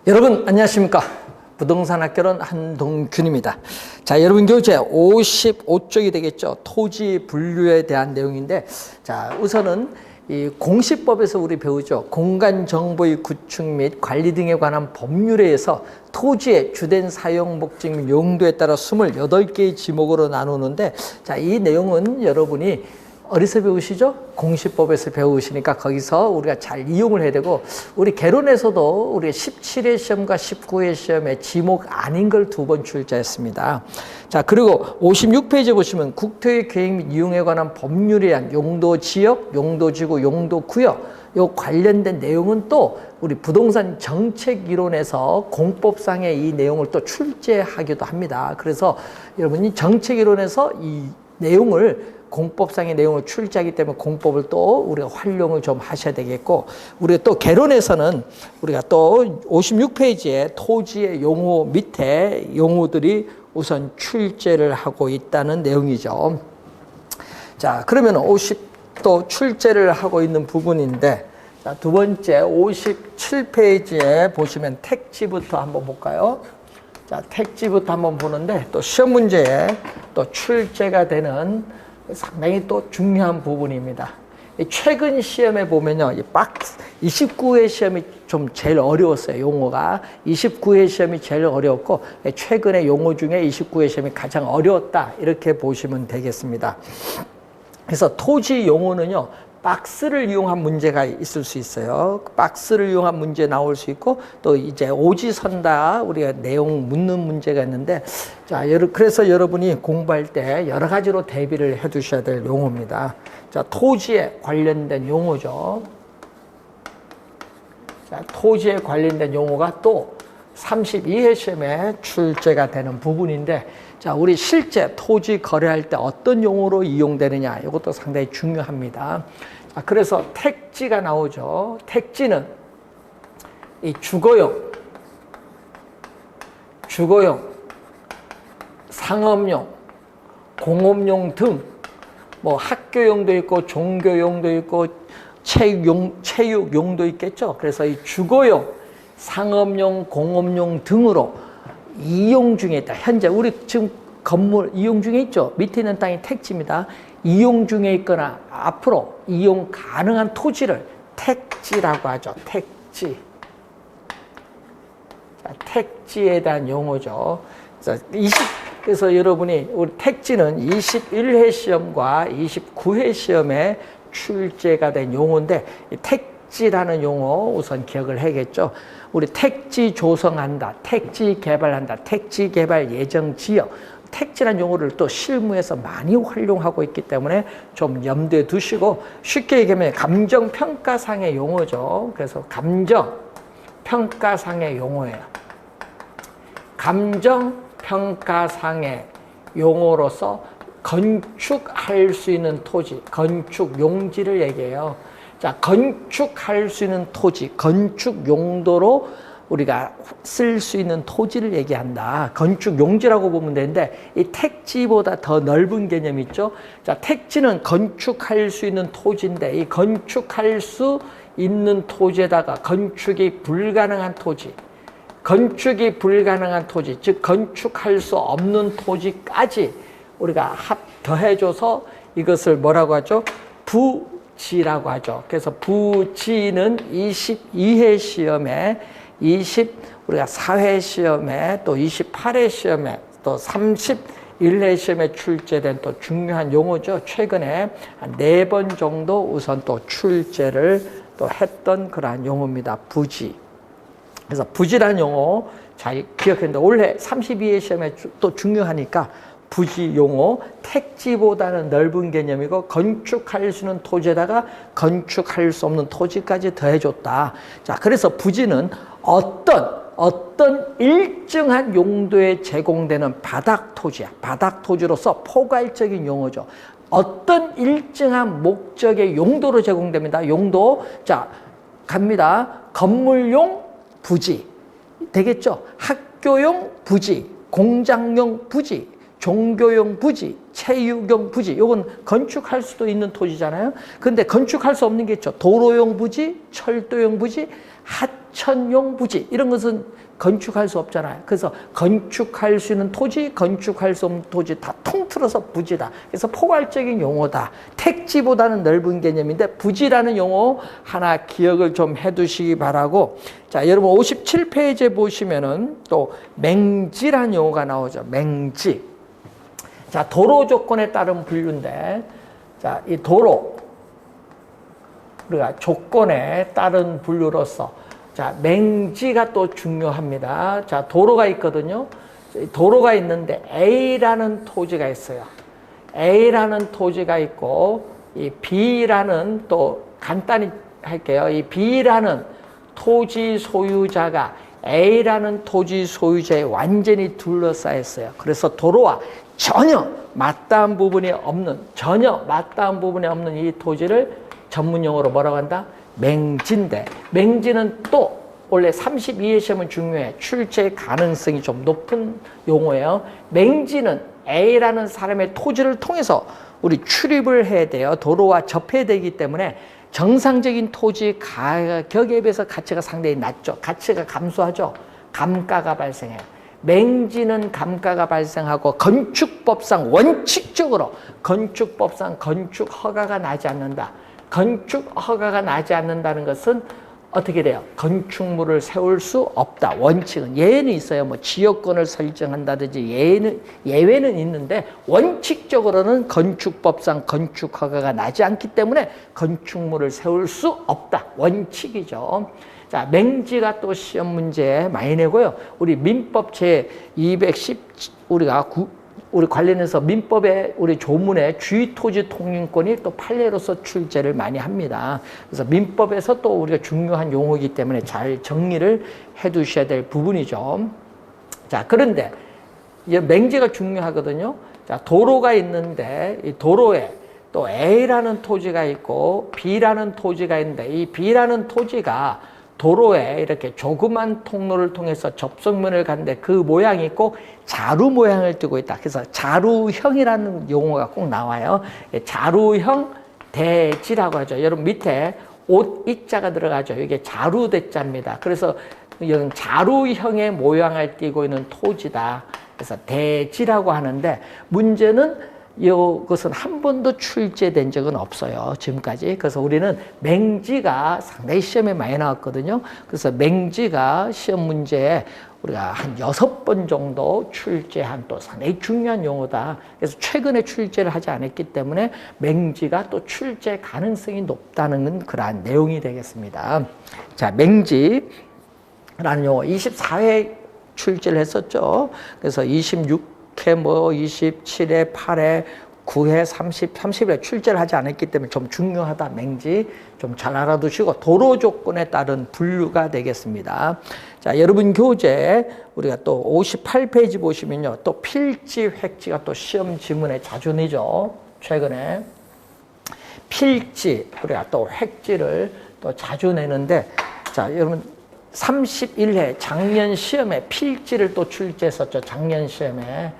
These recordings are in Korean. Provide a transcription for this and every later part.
여러분 안녕하십니까. 부동산 학교는 한동균입니다. 자, 여러분 교재 55쪽이 되겠죠. 토지 분류에 대한 내용인데, 자, 우선은 이 공시법에서 우리 배우죠. 공간 정보의 구축 및 관리 등에 관한 법률에 의해서 토지의 주된 사용 목적 및 용도에 따라 28개의 지목으로 나누는데, 자, 이 내용은 여러분이 어디서 배우시죠? 공시법에서 배우시니까 거기서 우리가 잘 이용을 해야 되고, 우리 개론에서도 우리 17회 시험과 19회 시험에 지목 아닌 걸 2번 출제했습니다. 자, 그리고 56페이지 보시면 국토의 계획 및 이용에 관한 법률에 의한 용도 지역, 용도 지구, 용도 구역, 요 관련된 내용은 또 우리 부동산 정책 이론에서 공법상의 이 내용을 또 출제하기도 합니다. 그래서 여러분이 정책 이론에서 이 내용을 공법상의 내용을 출제하기 때문에 공법을 또 우리가 활용을 좀 하셔야 되겠고, 우리가 또 개론에서는 우리가 또 56페이지에 토지의 용어 밑에 용어들이 우선 출제를 하고 있다는 내용이죠. 자, 그러면 또 출제를 하고 있는 부분인데, 자, 두 번째 57페이지에 보시면 택지부터 한번 볼까요? 자, 택지부터 한번 보는데, 또 시험 문제에 또 출제가 되는 상당히 또 중요한 부분입니다. 최근 시험에 보면요, 29회 시험이 좀 제일 어려웠어요. 용어가 29회 시험이 제일 어려웠고, 최근의 용어 중에 29회 시험이 가장 어려웠다, 이렇게 보시면 되겠습니다. 그래서 토지 용어는요, 박스를 이용한 문제가 있을 수 있어요. 박스를 이용한 문제 나올 수 있고, 또 이제 오지선다 우리가 내용 묻는 문제가 있는데, 자, 그래서 여러분이 공부할 때 여러 가지로 대비를 해 두셔야 될 용어입니다. 자, 토지에 관련된 용어죠. 자, 토지에 관련된 용어가 또 32회 시험에 출제가 되는 부분인데, 자, 우리 실제 토지 거래할 때 어떤 용어로 이용되느냐, 이것도 상당히 중요합니다. 자, 그래서 택지가 나오죠. 택지는 이 주거용, 상업용, 공업용 등 뭐 학교용도 있고 종교용도 있고 체육용도 있겠죠. 그래서 이 주거용, 상업용, 공업용 등으로 이용 중에 있다. 현재 우리 지금 건물 이용 중에 있죠. 밑에 있는 땅이 택지입니다. 이용 중에 있거나 앞으로 이용 가능한 토지를 택지라고 하죠. 택지. 자, 택지에 대한 용어죠. 자, 그래서 여러분이 우리 택지는 21회 시험과 29회 시험에 출제가 된 용어인데, 이 택지라는 용어 우선 기억을 해야겠죠. 우리 택지 조성한다, 택지 개발한다, 택지 개발 예정 지역, 택지라는 용어를 또 실무에서 많이 활용하고 있기 때문에 좀 염두에 두시고, 쉽게 얘기하면 감정평가상의 용어죠. 그래서 감정평가상의 용어예요. 감정평가상의 용어로서 건축할 수 있는 토지, 건축 용지를 얘기해요. 자, 건축할 수 있는 토지, 건축 용도로 우리가 쓸 수 있는 토지를 얘기한다. 건축 용지라고 보면 되는데, 이 택지보다 더 넓은 개념이 있죠. 자, 택지는 건축할 수 있는 토지인데, 이 건축할 수 있는 토지에다가 건축이 불가능한 토지, 즉 건축할 수 없는 토지까지 우리가 더해줘서 이것을 뭐라고 하죠? 부지라고 하죠. 그래서 부지는 22회 시험에, 우리가 4회 시험에, 또 28회 시험에, 또 31회 시험에 출제된 또 중요한 용어죠. 최근에 한 4번 정도 우선 또 출제를 또 했던 그러한 용어입니다. 부지. 그래서 부지라는 용어 잘 기억했는데, 올해 32회 시험에 또 중요하니까 부지 용어, 택지보다는 넓은 개념이고, 건축할 수 있는 토지에다가 건축할 수 없는 토지까지 더해줬다. 자, 그래서 부지는 어떤 일정한 용도에 제공되는 바닥 토지야. 바닥 토지로서 포괄적인 용어죠. 어떤 일정한 목적의 용도로 제공됩니다. 용도. 자, 갑니다. 건물용 부지 되겠죠. 학교용 부지, 공장용 부지, 종교용 부지, 체육용 부지, 요건 건축할 수도 있는 토지잖아요. 근데 건축할 수 없는 게 있죠. 도로용 부지, 철도용 부지, 하천용 부지, 이런 것은 건축할 수 없잖아요. 그래서 건축할 수 있는 토지, 건축할 수 없는 토지 다 통틀어서 부지다. 그래서 포괄적인 용어다. 택지보다는 넓은 개념인데 부지라는 용어 하나 기억을 좀 해두시기 바라고. 자, 여러분 57페이지에 보시면은 또 맹지라는 용어가 나오죠. 맹지. 자, 도로 조건에 따른 분류인데, 자, 이 도로, 우리가 조건에 따른 분류로서 자, 맹지가 또 중요합니다. 자, 도로가 있거든요. 도로가 있는데 A라는 토지가 있어요. A라는 토지가 있고 이 B라는 또 간단히 할게요. 이 B라는 토지 소유자가 A라는 토지 소유자에 완전히 둘러싸여 있어요. 그래서 도로와 전혀 맞닿은 부분이 없는 이 토지를 전문용어로 뭐라고 한다? 맹지인데, 맹지는 또 원래 32회 시험은 중요해. 출제 가능성이 좀 높은 용어예요. 맹지는 A라는 사람의 토지를 통해서 우리 출입을 해야 돼요. 도로와 접해야 되기 때문에 정상적인 토지 가격에 비해서 가치가 상당히 낮죠. 가치가 감소하죠. 감가가 발생해요. 맹지는 감가가 발생하고 건축법상 원칙적으로 건축 허가가 나지 않는다. 건축 허가가 나지 않는다는 것은 어떻게 돼요? 건축물을 세울 수 없다. 원칙은. 예외는 있어요. 뭐 지역권을 설정한다든지 예외는 있는데 원칙적으로는 건축법상 건축 허가가 나지 않기 때문에 건축물을 세울 수 없다. 원칙이죠. 자, 맹지가 또 시험 문제 많이 내고요. 우리 민법 제 210 우리 관련해서 민법의 우리 조문에 주의토지 통행권이 또 판례로서 출제를 많이 합니다. 그래서 민법에서 또 우리가 중요한 용어이기 때문에 잘 정리를 해 두셔야 될 부분이죠. 자, 그런데 이 맹지가 중요하거든요. 자, 도로가 있는데 이 도로에 또 A라는 토지가 있고 B라는 토지가 있는데 이 B라는 토지가 도로에 이렇게 조그만 통로를 통해서 접속면을 가는데 그 모양이 있고 자루 모양을 띠고 있다. 그래서 자루형이라는 용어가 꼭 나와요. 자루형 대지라고 하죠. 여러분 밑에 옷 이자가 들어가죠. 이게 자루대자입니다. 그래서 이런 자루형의 모양을 띠고 있는 토지다. 그래서 대지라고 하는데 문제는 이것은 한 번도 출제된 적은 없어요. 지금까지. 그래서 우리는 맹지가 상당히 시험에 많이 나왔거든요. 그래서 맹지가 시험 문제에 우리가 한 6번 정도 출제한 또 상당히 중요한 용어다. 그래서 최근에 출제를 하지 않았기 때문에 맹지가 또 출제 가능성이 높다는 그러한 내용이 되겠습니다. 자, 맹지라는 용어 24회 출제를 했었죠. 그래서 27회, 27회, 8회, 9회, 30회 출제를 하지 않았기 때문에 좀 중요하다. 맹지 좀 잘 알아두시고 도로 조건에 따른 분류가 되겠습니다. 자, 여러분 교재 우리가 또 58페이지 보시면요. 또 필지, 획지가 또 시험 지문에 자주 내죠. 최근에 필지, 우리가 또 획지를 또 자주 내는데 자, 여러분 31회 작년 시험에 필지를 또 출제했었죠. 작년 시험에.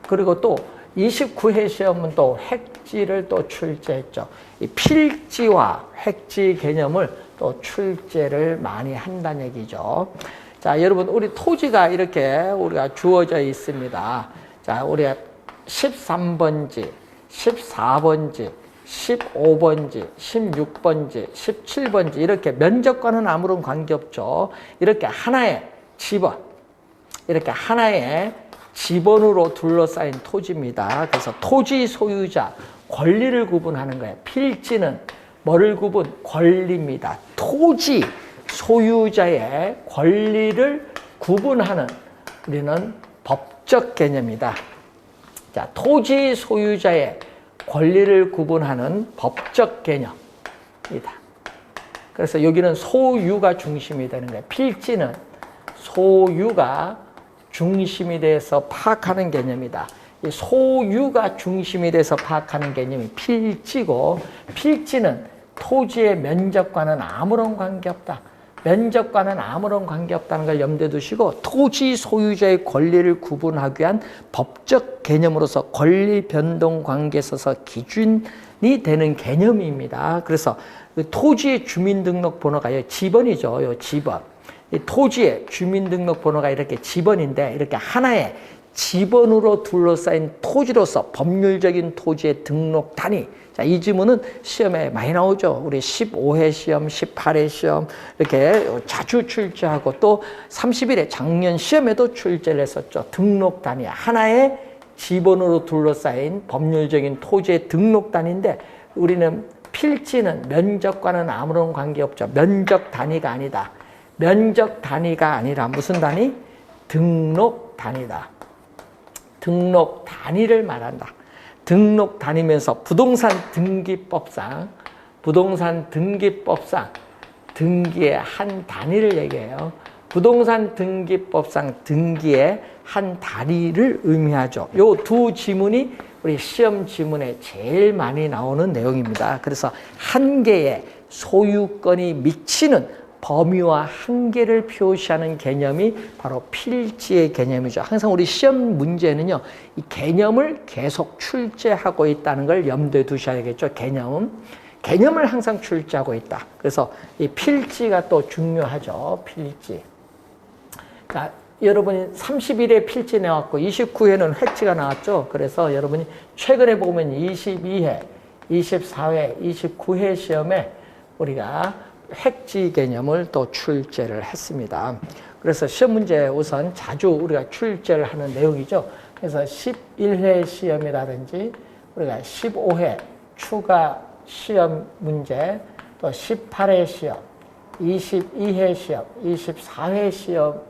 그리고 또 29회 시험은 또 획지를 또 출제했죠. 이 필지와 획지 개념을 또 출제를 많이 한다는 얘기죠. 자, 여러분 우리 토지가 이렇게 우리가 주어져 있습니다. 자, 우리가 13번지, 14번지, 15번지, 16번지, 17번지 이렇게 면적과는 아무런 관계없죠. 이렇게 하나의 지번, 이렇게 하나의 지번으로 둘러싸인 토지입니다. 그래서 토지 소유자, 권리를 구분하는 거예요. 필지는 뭐를 구분? 권리입니다. 토지 소유자의 권리를 구분하는 우리는 법적 개념이다. 자, 토지 소유자의 권리를 구분하는 법적 개념이다. 그래서 여기는 소유가 중심이 되는 거예요. 필지는 소유가 중심이 돼서 파악하는 개념이다. 이 소유가 중심이 돼서 파악하는 개념이 필지고 필지는 토지의 면적과는 아무런 관계없다. 면적과는 아무런 관계없다는 걸 염두에 두시고 토지 소유자의 권리를 구분하기 위한 법적 개념으로서 권리 변동 관계에 있어서 기준이 되는 개념입니다. 그래서 토지의 주민등록번호가 지번이죠. 요 지번. 토지의 주민등록번호가 이렇게 지번인데 이렇게 하나의 지번으로 둘러싸인 토지로서 법률적인 토지의 등록 단위. 자, 이 지문은 시험에 많이 나오죠. 우리 15회 시험, 18회 시험 이렇게 자주 출제하고 또 31회 작년 시험에도 출제를 했었죠. 등록 단위. 하나의 지번으로 둘러싸인 법률적인 토지의 등록 단위인데 우리는 필지는 면적과는 아무런 관계없죠. 면적 단위가 아니다. 면적 단위가 아니라 무슨 단위? 등록 단위다. 등록 단위를 말한다. 등록 단위면서 부동산 등기법상 등기의 한 단위를 얘기해요. 부동산 등기법상 등기의 한 단위를 의미하죠. 요 두 지문이 우리 시험 지문에 제일 많이 나오는 내용입니다. 그래서 한 개의 소유권이 미치는 범위와 한계를 표시하는 개념이 바로 필지의 개념이죠. 항상 우리 시험 문제는요, 이 개념을 계속 출제하고 있다는 걸 염두에 두셔야겠죠. 개념을 항상 출제하고 있다. 그래서 이 필지가 또 중요하죠. 필지. 자, 여러분이 31회 필지 나왔고 29회는 획지가 나왔죠. 그래서 여러분이 최근에 보면 22회, 24회, 29회 시험에 우리가 획지 개념을 또 출제를 했습니다. 그래서 시험 문제 우선 자주 우리가 출제를 하는 내용이죠. 그래서 11회 시험이라든지 우리가 15회 추가 시험 문제, 또 18회 시험, 22회 시험, 24회 시험,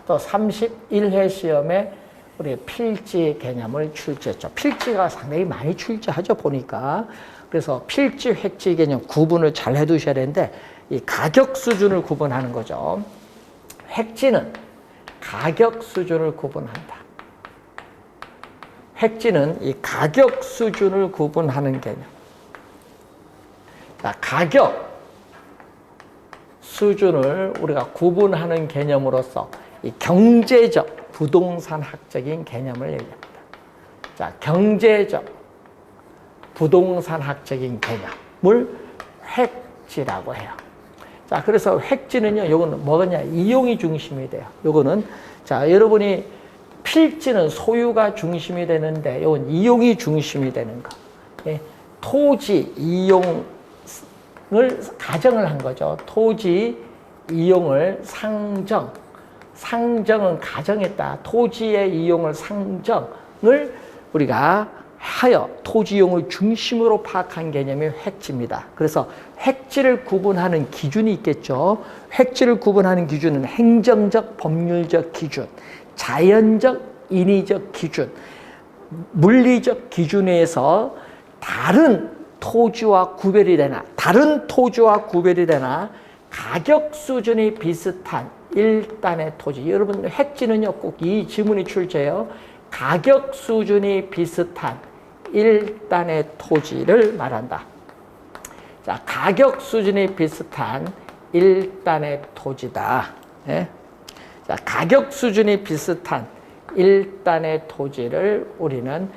또 31회 시험에 우리 필지 개념을 출제했죠. 필지가 상당히 많이 출제하죠, 보니까. 그래서 필지, 획지 개념 구분을 잘 해두셔야 되는데 이 가격 수준을 구분하는 거죠. 획지는 가격 수준을 구분한다. 획지는 이 가격 수준을 구분하는 개념. 자, 가격 수준을 우리가 구분하는 개념으로서 이 경제적, 부동산학적인 개념을 얘기합니다. 자, 경제적, 부동산학적인 개념을 획지라고 해요. 자, 그래서 획지는요, 요거는 뭐냐, 이용이 중심이 돼요. 요거는, 자, 여러분이 필지는 소유가 중심이 되는데, 요건 이용이 중심이 되는 거. 예, 토지 이용을 가정을 한 거죠. 토지 이용을 상정은 가정했다. 토지의 이용을 상정을 우리가 하여 토지 이용을 중심으로 파악한 개념이 획지입니다. 그래서 획지를 구분하는 기준이 있겠죠. 획지를 구분하는 기준은 행정적, 법률적 기준, 자연적, 인위적 기준, 물리적 기준에 의해서 다른 토지와 구별이 되나 가격 수준이 비슷한 일단의 토지. 여러분 획지는요, 꼭 이 지문이 출제해요. 가격 수준이 비슷한 일단의 토지를 말한다. 자, 가격 수준이 비슷한 일단의 토지다. 네? 자, 가격 수준이 비슷한 일단의 토지를 우리는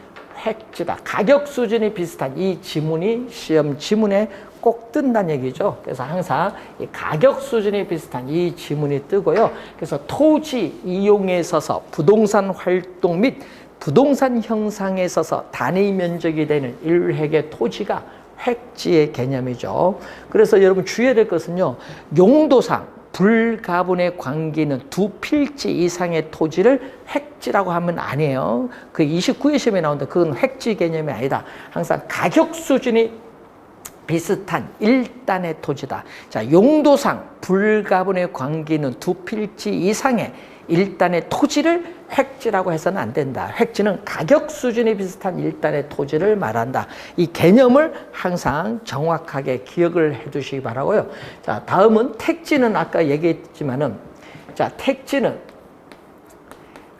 획지다. 가격 수준이 비슷한 이 지문이 시험 지문에 꼭 뜬다는 얘기죠. 그래서 항상 이 가격 수준이 비슷한 이 지문이 뜨고요. 그래서 토지 이용에 있어서 부동산 활동 및 부동산 형상에 있어서 단위 면적이 되는 일획의 토지가 획지의 개념이죠. 그래서 여러분 주의해야 될 것은요, 용도상 불가분의 관계 있는 두 필지 이상의 토지를 획지라고 하면 안 해요. 그 29회 시험에 나오는데 그건 획지 개념이 아니다. 항상 가격 수준이 비슷한 일단의 토지다. 자, 용도상 불가분의 관계 있는 두 필지 이상의 일단의 토지를 획지라고 해서는 안 된다. 획지는 가격 수준이 비슷한 일단의 토지를 말한다. 이 개념을 항상 정확하게 기억을 해 두시기 바라고요. 자, 다음은 택지는 아까 얘기했지만은, 자, 택지는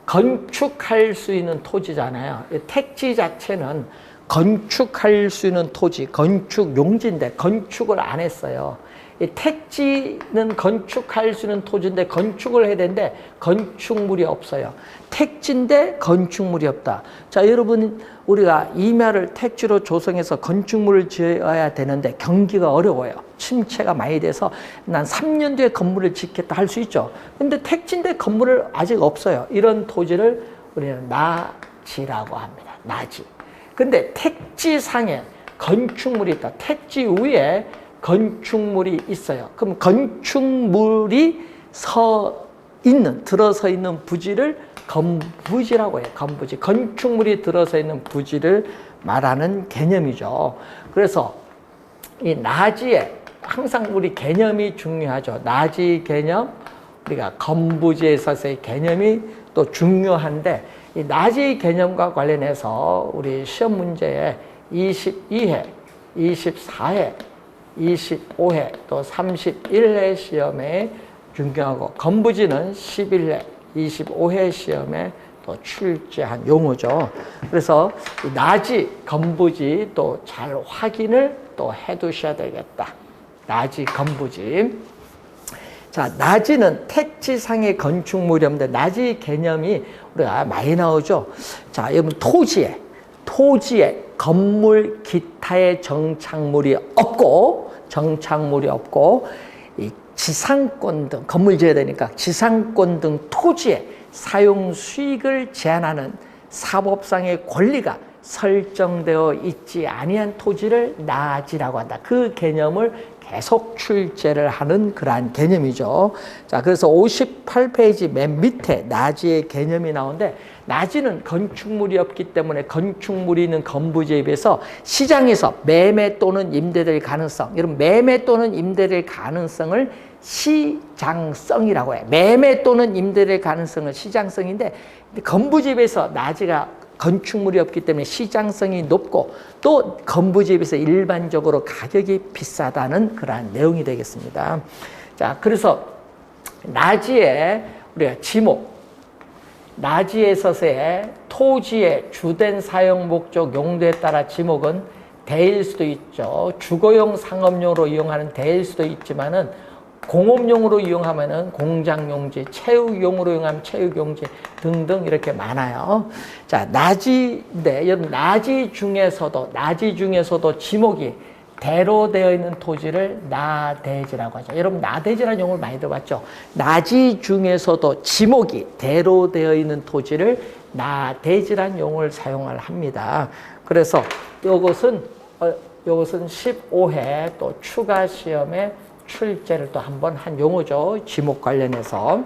건축할 수 있는 토지잖아요. 택지 자체는 건축할 수 있는 토지, 건축 용지인데 건축을 안 했어요. 이 택지는 건축할 수 있는 토지인데 건축을 해야 되는데 건축물이 없어요. 택지인데 건축물이 없다. 자, 여러분, 우리가 임야를 택지로 조성해서 건축물을 지어야 되는데 경기가 어려워요. 침체가 많이 돼서 난 3년 뒤에 건물을 짓겠다 할 수 있죠. 근데 택지인데 건물을 아직 없어요. 이런 토지를 우리는 나지라고 합니다. 나지. 근데 택지상에 건축물이 있다. 택지 위에 건축물이 있어요. 그럼 건축물이 들어서 있는 부지를 건부지라고 해요. 건부지. 건축물이 들어서 있는 부지를 말하는 개념이죠. 그래서 이 나지에 항상 우리 개념이 중요하죠. 나지 개념, 우리가 건부지에 있어서의 개념이 또 중요한데, 이 나지 개념과 관련해서 우리 시험 문제에 22회, 24회, 25회, 또 31회 시험에 중요하고, 건부지는 11회, 25회 시험에 또 출제한 용어죠. 그래서 나지, 건부지 또 잘 확인을 또 해두셔야 되겠다. 나지, 건부지. 자, 나지는 택지상의 건축물이 없는데, 나지 개념이 우리가 많이 나오죠. 자, 여러분, 토지에 건물 기타의 정착물이 없고, 이 지상권 등, 건물 지어야 되니까 지상권 등 토지의 사용 수익을 제한하는 사법상의 권리가 설정되어 있지 아니한 토지를 나지라고 한다. 그 개념을 계속 출제를 하는 그러한 개념이죠. 자, 그래서 58페이지 맨 밑에 나지의 개념이 나오는데, 나지는 건축물이 없기 때문에 건축물이 있는 건부지에 비해서 시장에서 매매 또는 임대될 가능성, 여러분 매매 또는 임대될 가능성을 시장성이라고 해요. 매매 또는 임대될 가능성은 시장성인데, 건부지에 비해서 나지가 건축물이 없기 때문에 시장성이 높고, 또 건부지에 비해서 일반적으로 가격이 비싸다는 그러한 내용이 되겠습니다. 자, 그래서 나지의 우리가 지목, 나지에 있어서의 토지의 주된 사용 목적 용도에 따라 지목은 대일 수도 있죠. 주거용 상업용으로 이용하는 대일 수도 있지만은 공업용으로 이용하면은 공장용지, 체육용으로 이용하면 체육용지 등등 이렇게 많아요. 자, 나지인데, 여러분 나지 중에서도 지목이 대로 되어 있는 토지를 나대지라고 하죠. 여러분 나대지라는 용어를 많이 들어봤죠. 나지 중에서도 지목이 대로 되어 있는 토지를 나대지라는 용어를 사용을 합니다. 그래서 이것은 15회 또 추가 시험에 출제를 또 한번 한 용어죠. 지목 관련해서.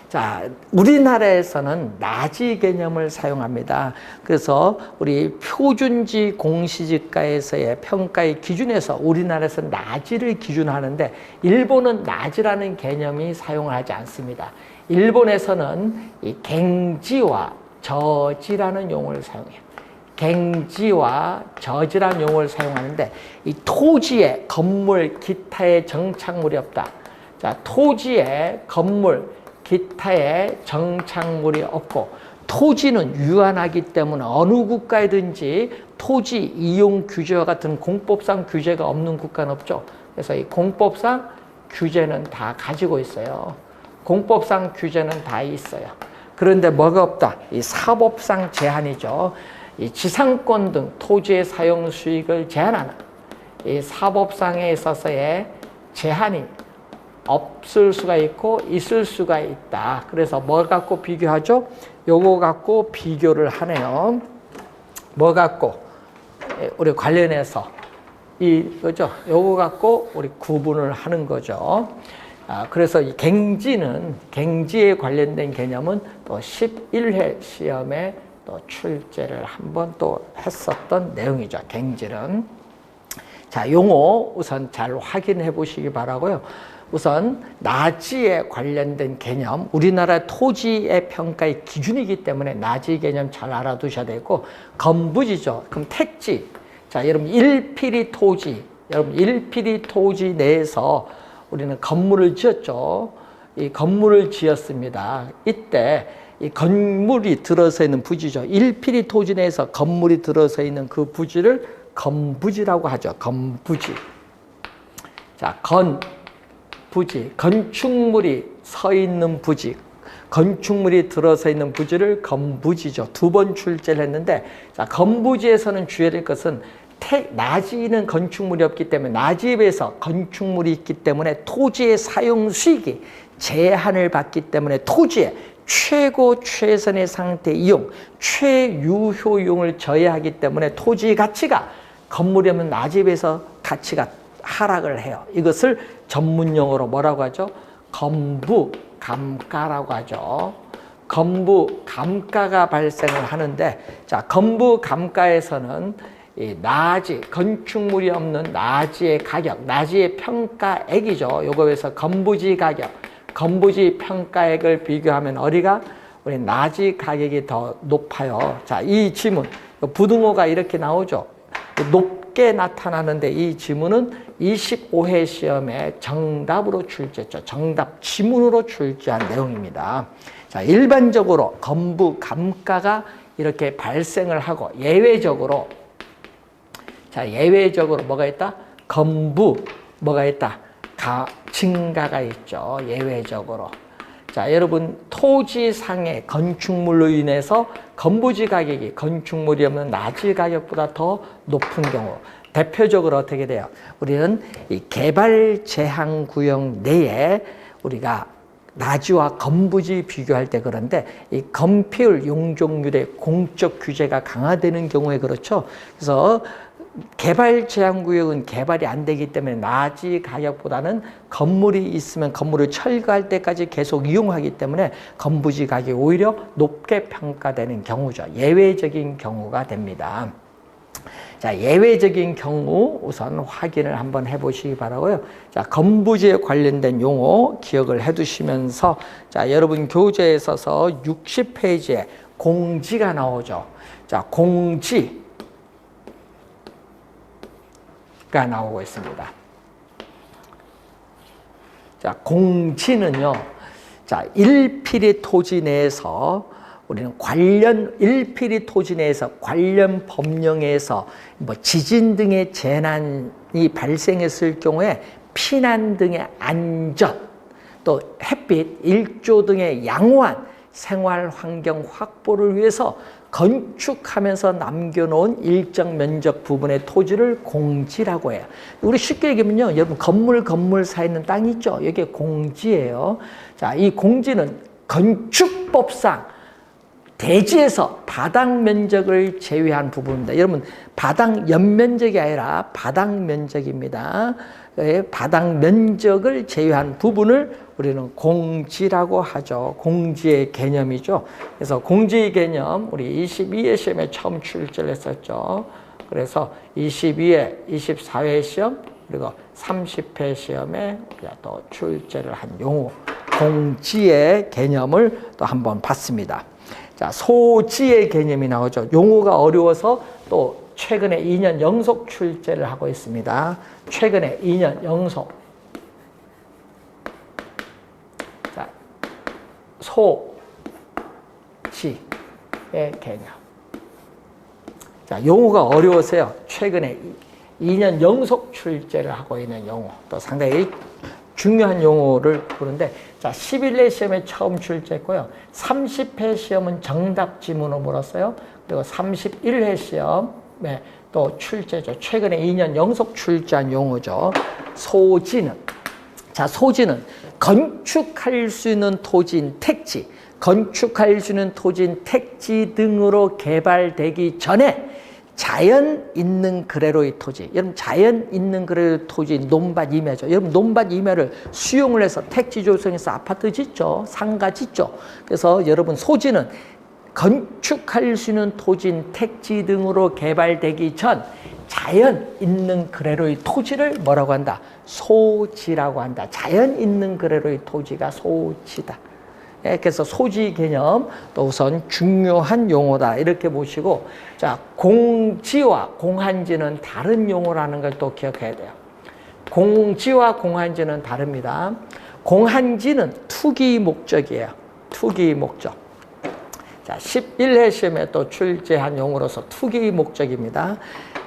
자, 우리나라에서는 나지 개념을 사용합니다. 그래서 우리 표준지 공시지가에서의 평가의 기준에서 우리나라에서는 나지를 기준하는데, 일본은 나지라는 개념이 사용하지 않습니다. 일본에서는 이 갱지와 저지라는 용어를 사용해요. 갱지와 저지라는 용어를 사용하는데, 이 토지에 건물, 기타의 정착물이 없다. 자, 토지에 건물, 기타의 정착물이 없고, 토지는 유한하기 때문에 어느 국가에든지 토지 이용 규제와 같은 공법상 규제가 없는 국가는 없죠. 그래서 이 공법상 규제는 다 가지고 있어요. 공법상 규제는 다 있어요. 그런데 뭐가 없다? 이 사법상 제한이죠. 이 지상권 등 토지의 사용 수익을 제한하는 이 사법상에 있어서의 제한이 없을 수가 있고 있을 수가 있다. 그래서 뭘 갖고 비교하죠? 요거 갖고 비교를 하네요. 뭐 갖고 우리 관련해서 이거죠. 요거 갖고 우리 구분을 하는 거죠. 그래서 이 갱지에 관련된 개념은 또 11회 시험에 또 출제를 한번 또 했었던 내용이죠. 갱지는. 자, 용어 우선 잘 확인해 보시기 바라고요. 우선 나지에 관련된 개념, 우리나라 토지의 평가의 기준이기 때문에 나지 개념 잘 알아두셔야 되고, 건부지죠. 그럼 택지. 자, 여러분 일필이 토지, 내에서 우리는 건물을 지었죠. 이 건물을 지었습니다. 이때 이 건물이 들어서 있는 부지죠. 일필이 토지 내에서 건물이 들어서 있는 그 부지를 건부지라고 하죠. 건부지. 자, 부지, 건축물이 서 있는 부지, 건축물이 들어서 있는 부지를 건부지죠. 두 번 출제를 했는데, 자, 건부지에서는 주의해야 될 것은 나지는 건축물이 없기 때문에, 나지에 비해서 건축물이 있기 때문에 토지의 사용 수익이 제한을 받기 때문에 토지의 최고 최선의 상태 이용, 최유효용을 저해하기 때문에 토지의 가치가 건물이 없는 나지에 비해서 가치가 하락을 해요. 이것을 전문용어로 뭐라고 하죠? 건부감가라고 하죠. 건부감가가 발생을 하는데, 자, 건부감가에서는 이 나지, 건축물이 없는 나지의 가격, 나지의 평가액이죠. 요거에서 건부지 가격, 건부지 평가액을 비교하면 어디가? 우리 나지 가격이 더 높아요. 자, 이 지문, 부등호가 이렇게 나오죠. 높게 나타나는데 이 지문은 25회 시험에 정답으로 출제했죠. 정답 지문으로 출제한 내용입니다. 자, 일반적으로 건부감가가 이렇게 발생을 하고 예외적으로, 자, 예외적으로 뭐가 있다? 뭐가 있다? 증가가 있죠. 예외적으로. 자, 여러분, 토지상의 건축물로 인해서 건부지 가격이 건축물이 없는 나지 가격보다 더 높은 경우, 대표적으로 어떻게 돼요? 우리는 이 개발 제한 구역 내에 우리가 나지와 건부지 비교할 때 그런데 이 건폐율 용적률의 공적 규제가 강화되는 경우에 그렇죠. 그래서 개발 제한 구역은 개발이 안 되기 때문에 나지 가격보다는 건물이 있으면 건물을 철거할 때까지 계속 이용하기 때문에 건부지 가격이 오히려 높게 평가되는 경우죠. 예외적인 경우가 됩니다. 자, 예외적인 경우 우선 확인을 한번 해보시기 바라고요. 자, 건부지에 관련된 용어 기억을 해두시면서, 자, 여러분 교재에 있어서 60페이지에 공지가 나오죠. 자, 공지가 나오고 있습니다. 자, 공지는요, 자, 1필의 토지 내에서 우리는 일필이 토지 내에서 관련 법령에서 뭐 지진 등의 재난이 발생했을 경우에 피난 등의 안전, 또 햇빛, 일조 등의 양호한 생활 환경 확보를 위해서 건축하면서 남겨놓은 일정 면적 부분의 토지를 공지라고 해요. 우리 쉽게 얘기하면요, 여러분 건물 사이에 있는 땅이 있죠. 이게 공지예요. 자, 이 공지는 건축법상 대지에서 바닥 면적을 제외한 부분입니다. 여러분, 바닥 연면적이 아니라 바닥 면적입니다. 바닥 면적을 제외한 부분을 우리는 공지라고 하죠. 공지의 개념이죠. 그래서 공지의 개념, 우리 22회 시험에 처음 출제를 했었죠. 그래서 22회, 24회 시험, 그리고 30회 시험에 우리가 또 출제를 한 용어, 공지의 개념을 또 한번 봤습니다. 자, 소지의 개념이 나오죠. 용어가 어려워서 또 최근에 2년 연속 출제를 하고 있습니다. 최근에 2년 연속. 자, 소지의 개념. 자, 용어가 어려워서요. 최근에 2년 연속 출제를 하고 있는 용어. 또 상당히 중요한 용어를 부르는데, 자, 11회 시험에 처음 출제했고요. 30회 시험은 정답 지문으로 물었어요. 그리고 31회 시험에 또 출제죠. 최근에 2년 연속 출제한 용어죠. 소지는, 자, 소지는 건축할 수 있는 토지인 택지, 건축할 수 있는 토지인 택지 등으로 개발되기 전에 자연 있는 그래로의 토지. 여러분, 자연 있는 그래로의 토지, 논밭 임야죠. 여러분, 논밭 임야를 수용을 해서 택지 조성해서 아파트 짓죠. 상가 짓죠. 그래서 여러분, 소지는 건축할 수 있는 토지인 택지 등으로 개발되기 전 자연 있는 그래로의 토지를 뭐라고 한다? 소지라고 한다. 자연 있는 그래로의 토지가 소지다. 그래서 소지 개념 또 우선 중요한 용어다 이렇게 보시고, 자, 공지와 공한지는 다른 용어라는 걸 또 기억해야 돼요. 공지와 공한지는 다릅니다. 공한지는 투기 목적이에요. 투기 목적. 자, 11회 시험에 또 출제한 용어로서 투기 목적입니다.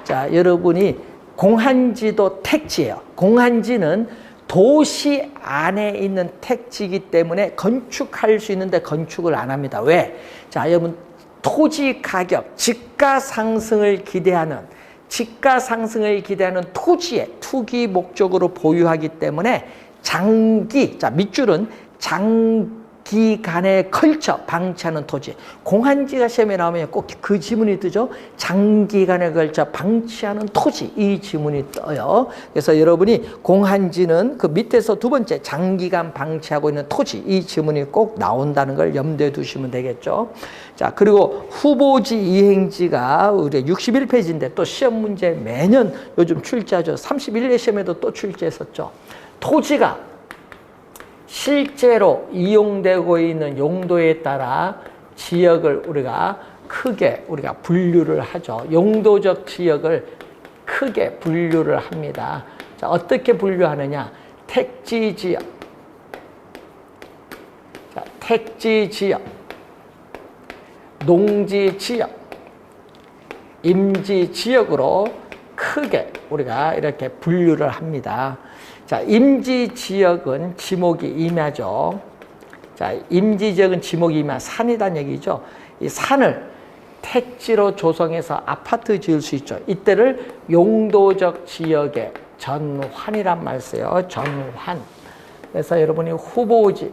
자, 여러분이 공한지도 택지예요. 공한지는 도시 안에 있는 택지이기 때문에 건축할 수 있는데 건축을 안 합니다. 왜? 자, 여러분, 토지 가격, 집가 상승을 기대하는 토지에 투기 목적으로 보유하기 때문에 장기, 자, 밑줄은 장기간에 걸쳐 방치하는 토지. 공한지가 시험에 나오면 꼭 그 지문이 뜨죠. 장기간에 걸쳐 방치하는 토지. 이 지문이 떠요. 그래서 여러분이 공한지는 그 밑에서 두 번째 장기간 방치하고 있는 토지. 이 지문이 꼭 나온다는 걸 염두에 두시면 되겠죠. 자, 그리고 후보지 이행지가 우리 61페이지인데 또 시험 문제 매년 요즘 출제하죠. 31회 시험에도 또 출제했었죠. 토지가 실제로 이용되고 있는 용도에 따라 지역을 우리가 크게 분류를 하죠. 용도적 지역을 크게 분류를 합니다. 자, 어떻게 분류하느냐? 택지 지역. 자, 택지 지역. 농지 지역. 임지 지역으로 크게 우리가 이렇게 분류를 합니다. 자, 임지 지역은 지목이 임야죠. 자, 임지 지역은 지목이 임야, 산이란 얘기죠. 이 산을 택지로 조성해서 아파트 지을 수 있죠. 이때를 용도적 지역의 전환이란 말 써요. 전환. 그래서 여러분이 후보지와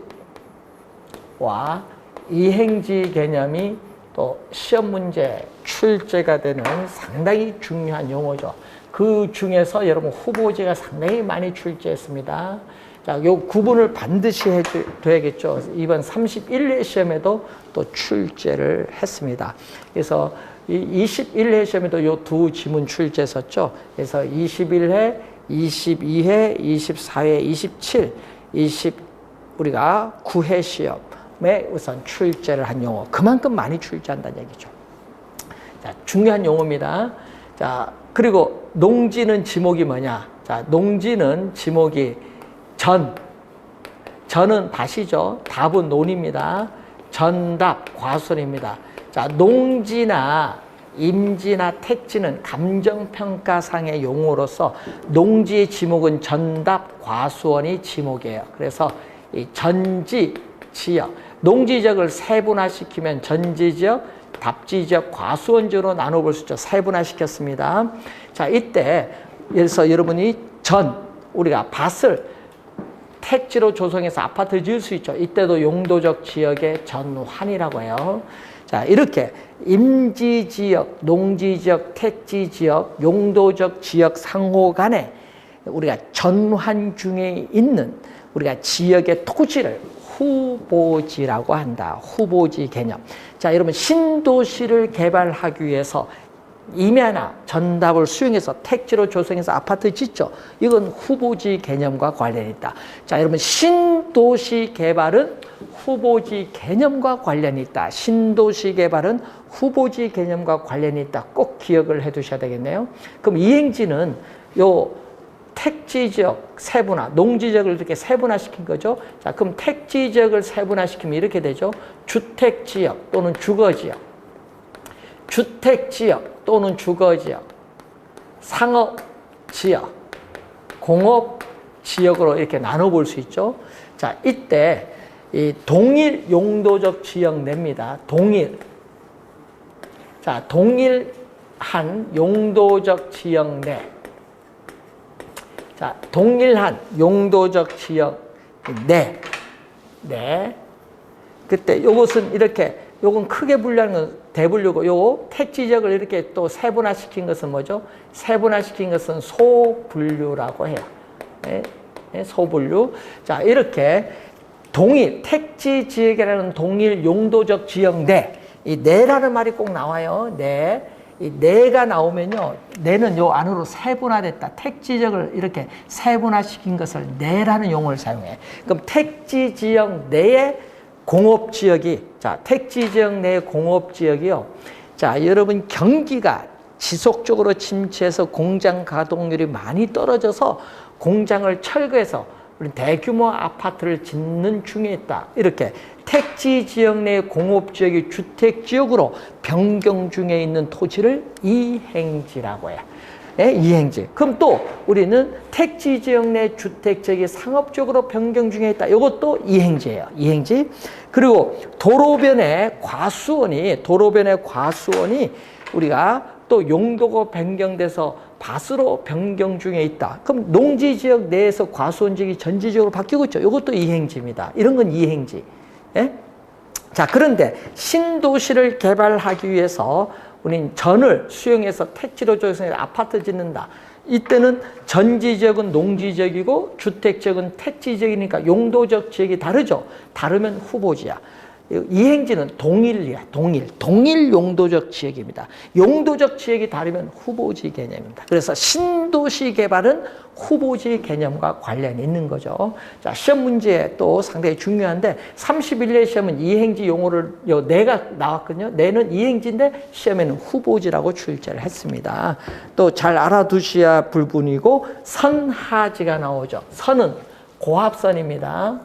이행지 개념이 또 시험 문제 출제가 되는 상당히 중요한 용어죠. 그 중에서 여러분 후보지가 상당히 많이 출제했습니다. 자, 요 구분을 반드시 해줘야겠죠. 이번 31회 시험에도 또 출제를 했습니다. 그래서 21회 시험에도 요 두 지문 출제했었죠. 그래서 21회, 22회, 24회, 27, 우리가 9회 시험에 우선 출제를 한 용어. 그만큼 많이 출제한다는 얘기죠. 자, 중요한 용어입니다. 자, 그리고 농지는 지목이 뭐냐? 자, 농지는 지목이 전은 다시죠. 답은 논입니다. 전답, 과수원입니다. 자, 농지나 임지나 택지는 감정평가상의 용어로서 농지의 지목은 전답, 과수원이 지목이에요. 그래서 이 전지 지역, 농지 지역을 세분화시키면 전지 지역, 답지 지역, 과수원 지역으로 나눠볼 수 있죠. 세분화시켰습니다. 자, 이때 그래서 여러분이 우리가 밭을 택지로 조성해서 아파트 지을 수 있죠. 이때도 용도적 지역의 전환이라고 해요. 자, 이렇게 임지지역, 농지지역, 택지지역, 용도적 지역 상호 간에 우리가 전환 중에 있는 우리가 지역의 토지를 후보지라고 한다. 후보지 개념. 자, 여러분 신도시를 개발하기 위해서 임야나 전답을 수용해서 택지로 조성해서 아파트 짓죠. 이건 후보지 개념과 관련이 있다. 자, 여러분 신도시 개발은 후보지 개념과 관련이 있다. 신도시 개발은 후보지 개념과 관련이 있다. 꼭 기억을 해 두셔야 되겠네요. 그럼 이행지는 요 택지 지역 세분화, 농지 지역을 이렇게 세분화시킨 거죠. 자, 그럼 택지 지역을 세분화시키면 이렇게 되죠. 주택 지역 또는 주거 지역. 주택 지역 또는 주거 지역, 상업 지역, 공업 지역으로 이렇게 나눠볼 수 있죠. 자, 이때 이 동일 용도적 지역 냅니다. 동일. 자, 동일한 용도적 지역 내. 자, 동일한 용도적 지역 내. 그때 요것은 이렇게, 요건 크게 분류하는 건 대분류고, 요 택지 지역을 이렇게 또 세분화시킨 것은 뭐죠? 세분화시킨 것은 소분류라고 해요. 소분류. 자, 이렇게 동일, 택지 지역이라는 동일 용도적 지역 내, 이 내라는 말이 꼭 나와요. 이 내가 나오면요, 내는 요 안으로 세분화됐다. 택지 지역을 이렇게 세분화시킨 것을 내라는 용어를 사용해. 그럼 택지 지역 내에 공업지역이, 자, 택지지역 내 공업지역이요. 자, 여러분 경기가 지속적으로 침체해서 공장 가동률이 많이 떨어져서 공장을 철거해서 우리 대규모 아파트를 짓는 중에 있다. 이렇게 택지지역 내 공업지역이 주택지역으로 변경 중에 있는 토지를 이행지라고 해요. 이행지. 그럼 또 우리는 택지 지역 내 주택 지역이 상업적으로 변경 중에 있다. 이것도 이행지예요. 이행지. 그리고 도로변의 과수원이 우리가 또 용도가 변경돼서 밭으로 변경 중에 있다. 그럼 농지 지역 내에서 과수원 지역이 전지 지역으로 바뀌고 있죠. 이것도 이행지입니다. 이런 건 이행지. 예? 자, 그런데 신도시를 개발하기 위해서 우리는 전을 수용해서 택지로 조성해서 아파트 짓는다. 이때는 전지 지역은 농지 지역이고 주택 지역은 택지 지역이니까 용도적 지역이 다르죠. 다르면 후보지야. 이행지는 동일 용도적 지역입니다. 용도적 지역이 다르면 후보지 개념입니다. 그래서 신도시 개발은 후보지 개념과 관련이 있는 거죠. 자, 시험 문제 또 상당히 중요한데 31회 시험은 이행지 용어를 내가 나왔거든요. 내는 이행지인데 시험에는 후보지라고 출제를 했습니다. 또 잘 알아두셔야 불분이고 선하지가 나오죠. 선은 고합선입니다.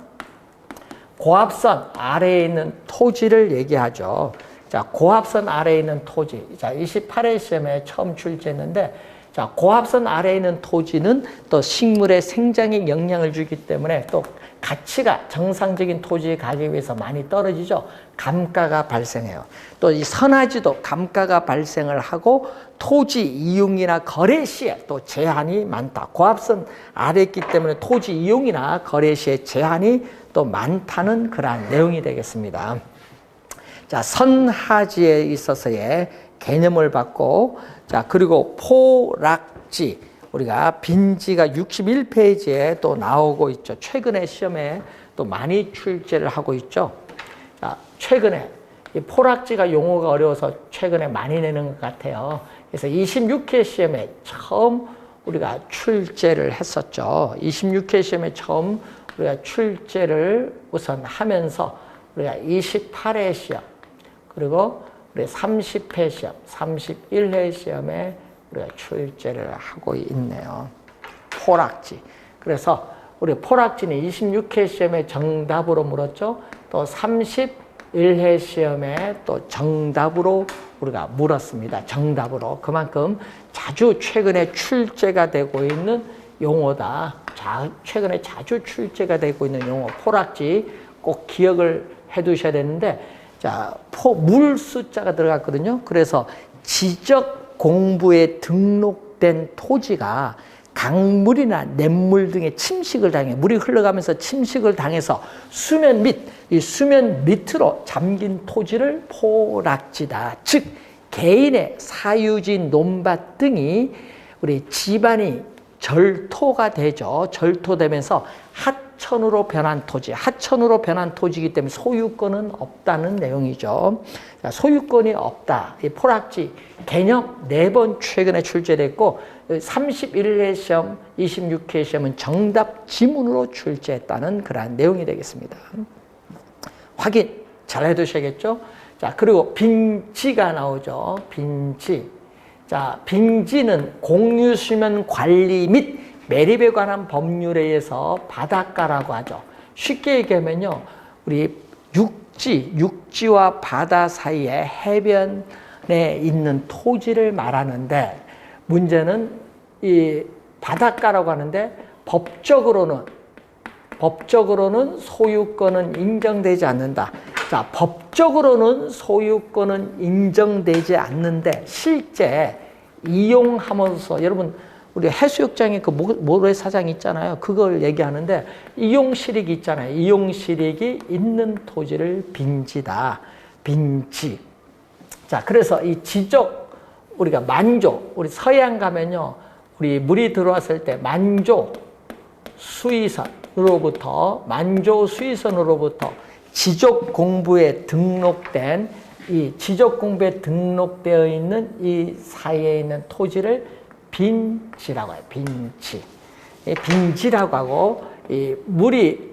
고합선 아래에 있는 토지를 얘기하죠. 자, 고합선 아래에 있는 토지. 자, 28회 시험에 처음 출제했는데, 자, 고합선 아래에 있는 토지는 또 식물의 생장에 영향을 주기 때문에 또 가치가 정상적인 토지의 가격에 비해서 많이 떨어지죠. 감가가 발생해요. 또 이 선하지도 감가가 발생을 하고 토지 이용이나 거래 시에 또 제한이 많다. 고합선 아래에 있기 때문에 토지 이용이나 거래 시에 제한이 또 많다는 그러한 내용이 되겠습니다. 자, 선하지에 있어서의 개념을 받고, 자, 그리고 포락지. 우리가 빈지가 61페이지에 또 나오고 있죠. 최근에 시험에 또 많이 출제를 하고 있죠. 자, 최근에 이 포락지가 용어가 어려워서 최근에 많이 내는 것 같아요. 그래서 26회 시험에 처음 우리가 출제를 했었죠. 26회 시험에 처음 우리가 출제를 우선 하면서 우리가 28회 시험, 그리고 우리 30회 시험, 31회 시험에 우리가 출제를 하고 있네요. 포락지. 그래서 우리 포락지는 26회 시험에 정답으로 물었죠. 또 31회 시험에 또 정답으로 우리가 물었습니다. 정답으로. 그만큼 자주 최근에 출제가 되고 있는 용어다. 최근에 자주 출제가 되고 있는 용어 포락지 꼭 기억을 해 두셔야 되는데, 자, 물 숫자가 들어갔거든요. 그래서 지적 공부에 등록된 토지가 강물이나 냇물 등의 침식을 당해, 물이 흘러가면서 침식을 당해서 수면 밑으로 잠긴 토지를 포락지다. 즉 개인의 사유지, 논밭 등이 우리 집안이 절토가 되죠. 절토되면서 하천으로 변한 토지, 하천으로 변한 토지이기 때문에 소유권은 없다는 내용이죠. 소유권이 없다. 이 포락지 개념 4번 최근에 출제됐고 31회 시험, 26회 시험은 정답 지문으로 출제했다는 그러한 내용이 되겠습니다. 확인 잘 해두셔야겠죠. 자, 그리고 빈지가 나오죠. 빈지. 자, 빈지는 공유수면 관리 및 매립에 관한 법률에 의해서 바닷가라고 하죠. 쉽게 얘기하면요, 우리 육지와 바다 사이에 해변에 있는 토지를 말하는데, 문제는 이 바닷가라고 하는데 법적으로는 소유권은 인정되지 않는다. 자, 법적으로는 소유권은 인정되지 않는데 실제 이용함으로써, 여러분 우리 해수욕장에 그 모래사장 있잖아요. 그걸 얘기하는데 이용실익이 있잖아요. 이용실익이 있는 토지를 빈지다. 빈지. 자, 그래서 이 지적, 우리가 만조, 우리 서해안 가면요, 우리 물이 들어왔을 때 만조 수위선으로부터 지적 공부에 등록된, 이 지적 공부에 등록되어 있는 이 사이에 있는 토지를 빈지라고 해요. 빈지. 빈지라고 하고, 이 물이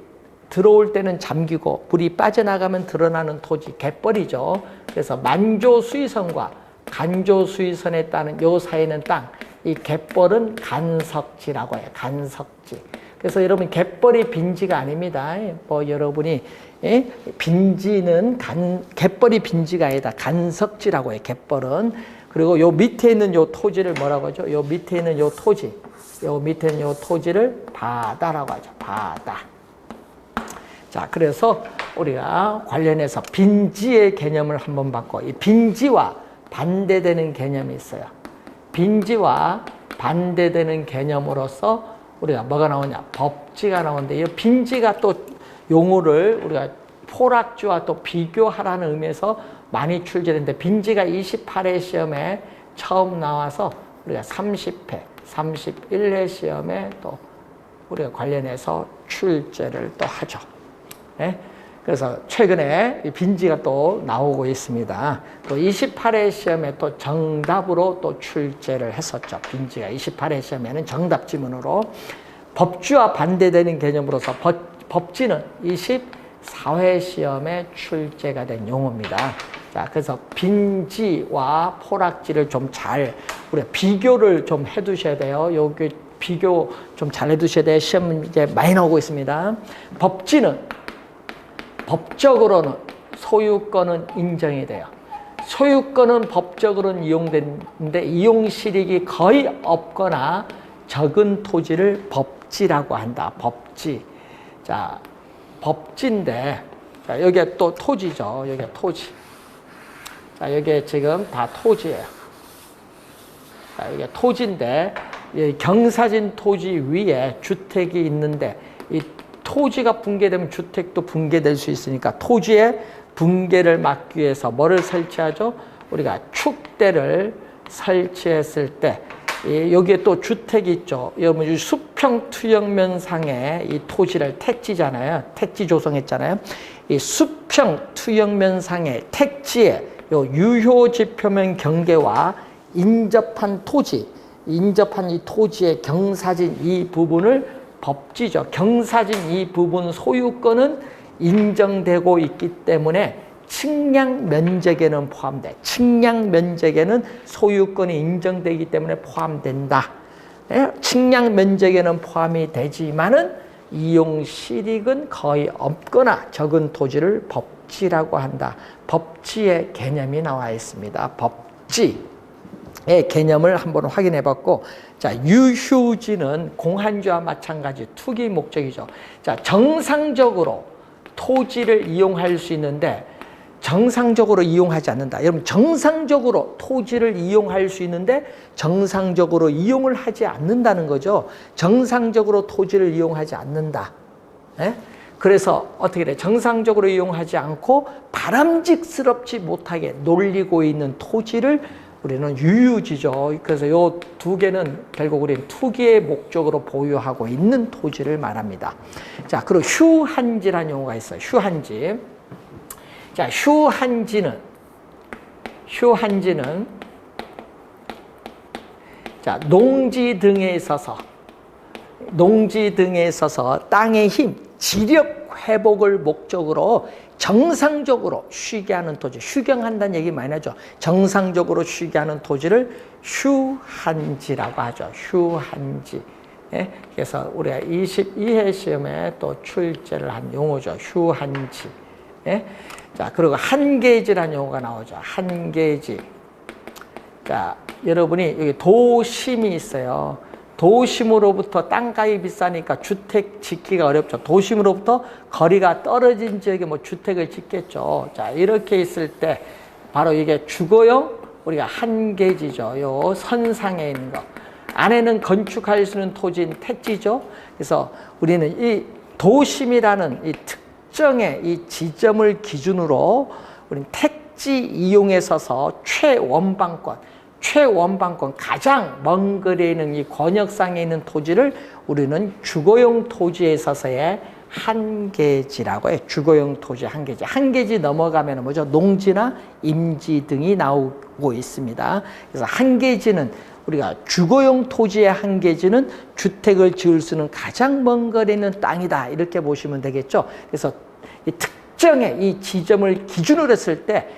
들어올 때는 잠기고 물이 빠져나가면 드러나는 토지, 갯벌이죠. 그래서 만조 수위선과 간조 수위선에 따른 요 사이는 땅, 이 갯벌은 간석지라고 해요. 간석지. 그래서 여러분 갯벌이 빈지가 아닙니다. 뭐 여러분이 빈지는 갯벌이 빈지가 아니다. 간석지라고 해요. 갯벌은 그리고 요 밑에 있는 요 토지를 뭐라고 하죠? 요 밑에 있는 요 토지, 요 밑에 있는 요 토지를 바다라고 하죠. 바다. 자, 그래서 우리가 관련해서 빈지의 개념을 한번 봤고, 이 빈지와 반대되는 개념이 있어요. 빈지와 반대되는 개념으로서 우리가 뭐가 나오냐? 법지가 나오는데, 이 빈지가 또 용어를 우리가 포락지와 또 비교하라는 의미에서 많이 출제되는데, 빈지가 28회 시험에 처음 나와서 우리가 30회, 31회 시험에 또 우리가 관련해서 출제를 또 하죠. 네? 그래서 최근에 빈지가 또 나오고 있습니다. 또 28회 시험에 또 정답으로 또 출제를 했었죠. 빈지가 28회 시험에는 정답 지문으로 법주와 반대되는 개념으로서 법지는 24회 시험에 출제가 된 용어입니다. 자, 그래서 빈지와 포락지를 좀 잘 우리가 비교를 좀 해두셔야 돼요. 여기 비교 좀 잘 해두셔야 돼요. 시험 이제 많이 나오고 있습니다. 법지는 법적으로는 소유권은 인정이 돼요. 소유권은 법적으로는 이용되는데 이용실익이 거의 없거나 적은 토지를 법지라고 한다. 법지. 자, 법지인데, 자, 여기가 또 토지죠. 여기가 토지. 자, 여기에 지금 다 토지예요. 자, 여기가 토지인데, 이 경사진 토지 위에 주택이 있는데, 이 토지가 붕괴되면 주택도 붕괴될 수 있으니까 토지의 붕괴를 막기 위해서 뭐를 설치하죠? 우리가 축대를 설치했을 때 여기에 또 주택이 있죠. 여기 수평 투영면상에 이 토지를 택지잖아요. 택지 조성했잖아요. 이 수평 투영면상의 택지에 요 유효지표면 경계와 인접한 토지, 인접한 이 토지의 경사진 이 부분을 법지죠. 경사진 이 부분 소유권은 인정되고 있기 때문에 측량 면적에는 포함돼. 측량 면적에는 소유권이 인정되기 때문에 포함된다. 예? 측량 면적에는 포함이 되지만은 이용 실익은 거의 없거나 적은 토지를 법지라고 한다. 법지의 개념이 나와 있습니다. 법지. 의 개념을 한번 확인해 봤고, 자, 유휴지는 공한주와 마찬가지 투기 목적이죠. 자, 정상적으로 토지를 이용할 수 있는데 정상적으로 이용하지 않는다. 여러분, 정상적으로 토지를 이용할 수 있는데 정상적으로 이용을 하지 않는다는 거죠. 정상적으로 토지를 이용하지 않는다. 예? 그래서 어떻게 돼? 정상적으로 이용하지 않고 바람직스럽지 못하게 놀리고 있는 토지를 우리는 유유지죠. 그래서 요 두 개는 결국 우리는 투기의 목적으로 보유하고 있는 토지를 말합니다. 자, 그리고 휴한지라는 용어가 있어요. 휴한지. 자, 휴한지는 자, 농지 등에 있어서 땅의 힘, 지력 회복을 목적으로 정상적으로 쉬게 하는 토지, 휴경한다는 얘기 많이 하죠. 정상적으로 쉬게 하는 토지를 휴한지라고 하죠. 휴한지. 예? 그래서 우리가 22회 시험에 또 출제를 한 용어죠. 휴한지. 예? 자, 그리고 한계지라는 용어가 나오죠. 한계지. 자, 여러분이 여기 도심이 있어요. 도심으로부터 땅값이 비싸니까 주택 짓기가 어렵죠. 도심으로부터 거리가 떨어진 지역에 뭐 주택을 짓겠죠. 자, 이렇게 있을 때 바로 이게 주거용 우리가 한계지죠. 요 선상에 있는 거. 안에는 건축할 수 있는 토지인 택지죠. 그래서 우리는 이 도심이라는 이 특정의 이 지점을 기준으로 우리는 택지 이용에 있어서 최원방권 가장 먼 거리에 있는 이 권역상에 있는 토지를 우리는 주거용 토지에 있어서의 한계지라고 해요. 주거용 토지 한계지. 한계지 넘어가면 뭐죠? 농지나 임지 등이 나오고 있습니다. 그래서 한계지는 우리가 주거용 토지의 한계지는 주택을 지을 수 있는 가장 먼 거리에 있는 땅이다. 이렇게 보시면 되겠죠. 그래서 이 특정의 이 지점을 기준으로 했을 때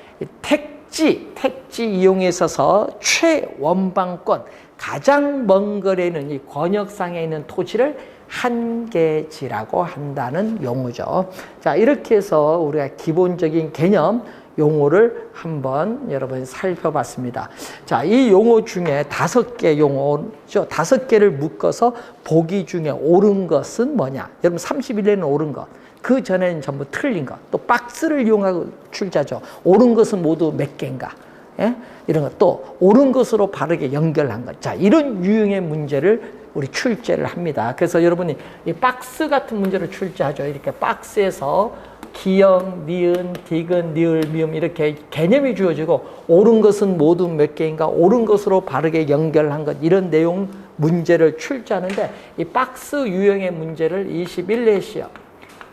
택지 이용에 있어서 최원방권 가장 먼 거리에는 이 권역상에 있는 토지를 한계지라고 한다는 용어죠. 자, 이렇게 해서 우리가 기본적인 개념 용어를 한번 여러분 살펴봤습니다. 자, 이 용어 중에 5개 용어죠. 5개를 묶어서 보기 중에 옳은 것은 뭐냐? 여러분 31년은 옳은 것. 그 전에는 전부 틀린 것. 또 박스를 이용하고 출제하죠. 옳은 것은 모두 몇 개인가? 예? 이런 것. 또 옳은 것으로 바르게 연결한 것. 자, 이런 유형의 문제를 우리 출제를 합니다. 그래서 여러분이 이 박스 같은 문제를 출제하죠. 이렇게 박스에서 기역, 니은, 디귿, 니을, 미음 이렇게 개념이 주어지고 옳은 것은 모두 몇 개인가? 옳은 것으로 바르게 연결한 것. 이런 내용 문제를 출제하는데 이 박스 유형의 문제를 21회 시험,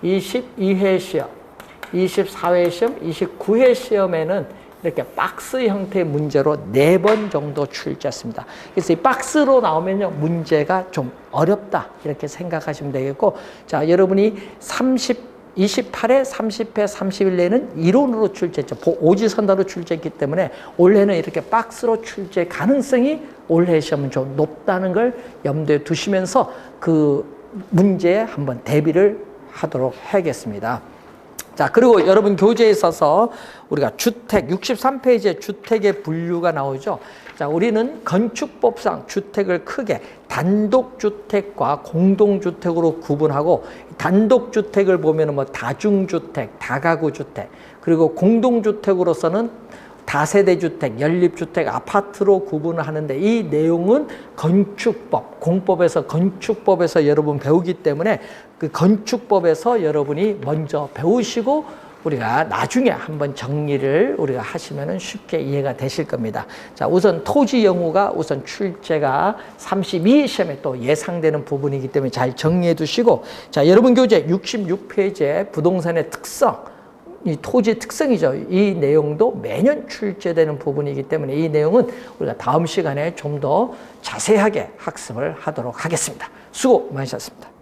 22회 시험, 24회 시험, 29회 시험에는 이렇게 박스 형태의 문제로 4번 정도 출제했습니다. 그래서 이 박스로 나오면요, 문제가 좀 어렵다. 이렇게 생각하시면 되겠고, 자, 여러분이 28회, 30회, 31회는 이론으로 출제했죠. 오지선다로 출제했기 때문에 올해는 이렇게 박스로 출제 가능성이 올해 시험은 좀 높다는 걸 염두에 두시면서 그 문제에 한번 대비를 하도록 하겠습니다. 자, 그리고 여러분 교재에 있어서 우리가 주택, 63페이지에 주택의 분류가 나오죠. 자, 우리는 건축법상 주택을 크게 단독주택과 공동주택으로 구분하고, 단독주택을 보면 뭐 다중주택, 다가구주택, 그리고 공동주택으로서는 다세대주택, 연립주택, 아파트로 구분을 하는데, 이 내용은 건축법, 공법에서 건축법에서 여러분 배우기 때문에 그 건축법에서 여러분이 먼저 배우시고 우리가 나중에 한번 정리를 우리가 하시면은 쉽게 이해가 되실 겁니다. 자, 우선 토지 영우가 우선 출제가 32 시험에 또 예상되는 부분이기 때문에 잘 정리해 두시고, 자, 여러분 교재 66페이지에 부동산의 특성, 이 토지의 특성이죠. 이 내용도 매년 출제되는 부분이기 때문에 이 내용은 우리가 다음 시간에 좀 더 자세하게 학습을 하도록 하겠습니다. 수고 많으셨습니다.